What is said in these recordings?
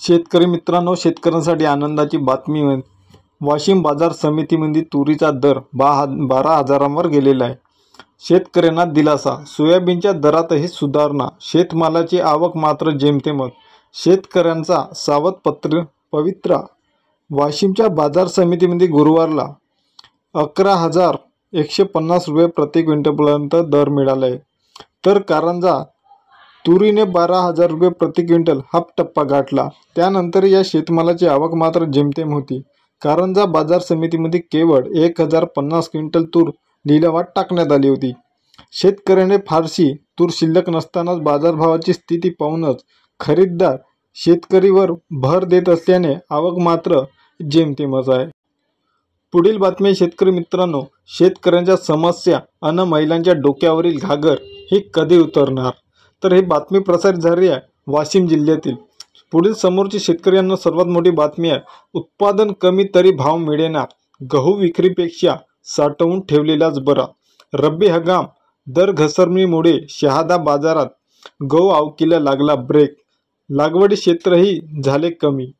शेतकरी मित्रांनो, शेतकऱ्यांसाठी आनंदाची बातमी आहे. वाशिम बाजार समितीमध्ये तुरीचा दर 12,000वर गेलेला आहे. शेतकऱ्यांना दिलासा. सोयाबीनच्या दरातही सुधारणा. शेतमालाची आवक मात्र जेमतेमच. शेतकऱ्यांचा सावध पवित्रा. वाशिमच्या बाजार समितीमध्ये गुरुवारला 11,150 रुपये प्रति क्विंटलपर्यंत दर मिळाला आहे. तर कारंजा तुरीने 12,000 रुपये प्रति क्विंटल हा टप्पा गाठला. त्यानंतर या शेतमालाची आवक मात्र जेमतेम होती. कारंजा बाजार समितीमध्ये केवळ 1,050 क्विंटल तूर लिलावात टाकण्यात आली होती. शेतकऱ्याने फारशी तूर शिल्लक नसतानाच बाजारभावाची स्थिती पाहूनच खरीददार शेतकरीवर भर देत असल्याने आवक मात्र जेमतेमच आहे. पुढील बातमी. शेतकरी मित्रांनो, शेतकऱ्यांच्या समस्या अन महिलांच्या डोक्यावरील घागर ही कधी उतरणार? तर ही बातमी प्रसारित झाली आहे वाशिम जिल्ह्यातील. पुढील समोरची शेतकऱ्यांना सर्वात मोठी बातमी आहे. उत्पादन कमी तरी भाव मिळेना. गहू विक्रीपेक्षा साठवून ठेवलेलाच बरा. रब्बी हंगाम दर घसरणीमुळे शहादा बाजारात गहू आवकीला लागला ब्रेक. लागवडी क्षेत्रही झाले कमी.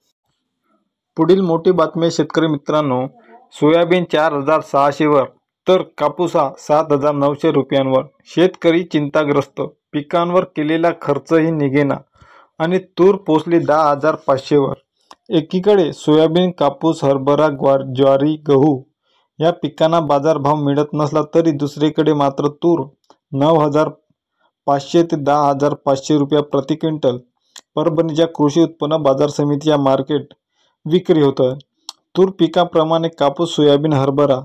पुढील मोठी बातमी. शेतकरी मित्रांनो, सोयाबीन 4,600वर तर कापूस 7,900 रुपयांवर. शेतकरी चिंताग्रस्त. पिकांवर केलेला खर्चही निघेना आणि तूर पोचली 10,500वर. एकीकडे सोयाबीन, कापूस, हरभरा, ज्वारी, गहू या पिकांना बाजारभाव मिळत नसला तरी दुसरीकडे मात्र तूर 9,500 ते 10,500 रुपया प्रति क्विंटल परभणीच्या कृषी उत्पन्न बाजार समितीच्या मार्केट विक्री होत आहे. तूर पिकाप्रमाणे कापूस, सोयाबीन, हरभरा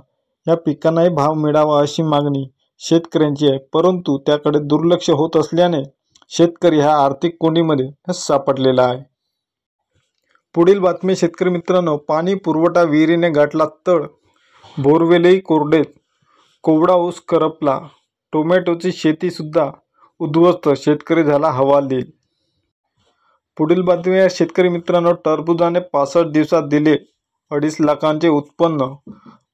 या पिकांनाही भाव मिळावा अशी मागणी शेतकऱ्यांची आहे. परंतु त्याकडे दुर्लक्ष होत असल्याने शेतकरी हा आर्थिक कोंडीमध्ये सापडलेला आहे. पुढील बातमी. शेतकरी मित्रांनो, पाणी पुरवठा विहिरीने गाठला तळ. बोरवेलही कोरडेत. कोवळा ऊस करपला. टोमॅटोची शेती सुद्धा उद्ध्वस्त. शेतकरी झाला हवालदिल. पुढील बातमी आहे. शेतकरी मित्रांनो, टरबूजाने 65 दिवसात दिले 2.5 लाखांचे उत्पन्न.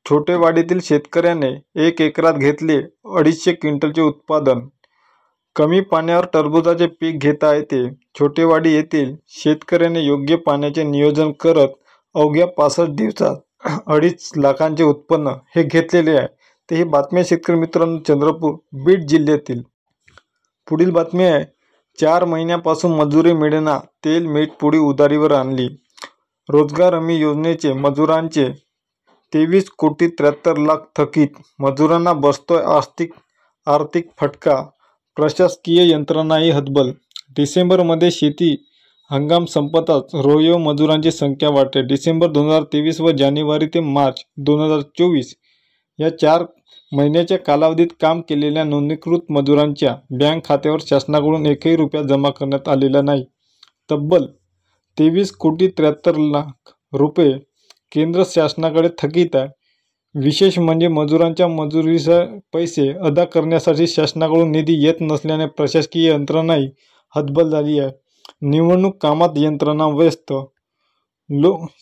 छोटेवाडीतील शेतकऱ्याने 1 एकरात घेतले 250 क्विंटलचे उत्पादन. कमी पाण्यावर टरबूजाचे पीक घेता येते. छोटेवाडी येथील शेतकऱ्याने योग्य पाण्याचे नियोजन करत अवघ्या 65 दिवसात 2.5 लाखांचे उत्पन्न हे घेतलेले आहे. ते ही बातमी शेतकरी मित्रांनो चंद्रपूर बीड जिल्ह्यातील. पुढील बातमी आहे. 4 महिन्यापासून मजुरी मिळेना. तेल, मीठ, पुडी उधारीवर आणली. रोजगार हमी योजनेचे मजुरांचे 23,73,00,000 थकीत. मजुरांना बसतोय आर्थिक फटका. प्रशासकीय यंत्रणाही हतबल. डिसेंबरमध्ये शेती हंगाम संपताच रोयो मजुरांची संख्या वाढते. डिसेंबर 2023 व जानेवारी ते मार्च 2024 या 4 महिन्याच्या कालावधीत काम केलेल्या नोंदणीकृत मजुरांच्या बँक खात्यावर शासनाकडून एकही रुपया जमा करण्यात आलेला नाही. तब्बल 23,73,00,000 रुपये केंद्र शासनाकडे थकीत आहे. विशेष म्हणजे मजुरांच्या मजुरीचे पैसे अदा करण्यासाठी शासनाकडून निधी येत नसल्याने प्रशासकीय यंत्रणाही हतबल झाली आहे. निवडणूक कामात यंत्रणा व्यस्त.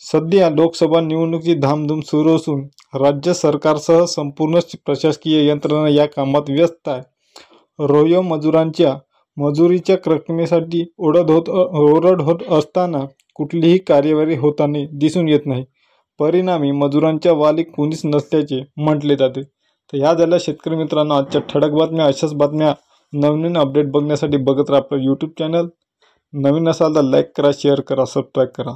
सध्या लोकसभा निवडणुकीची धामधूम सुरू असून राज्य सरकारसह संपूर्ण प्रशासकीय यंत्रणा या कामात व्यस्त आहे. रोयो मजुरांच्या मजुरीच्या रकमेसाठी ओरड होत असताना कुठलीही कार्यवाही होताना दिसून येत नाही. परिणामी मजुरांच्या वाली कोणीच नसल्याचे म्हटले जाते. तर ह्या झाल्या शेतकरी मित्रांनो आजच्या ठळक बातम्या. अशाच बातम्या नवीन अपडेट बघण्यासाठी बघत राहा आपलं यूट्यूब चॅनल. नवीन असाल तर लाईक करा, शेअर करा, सबस्क्राईब करा.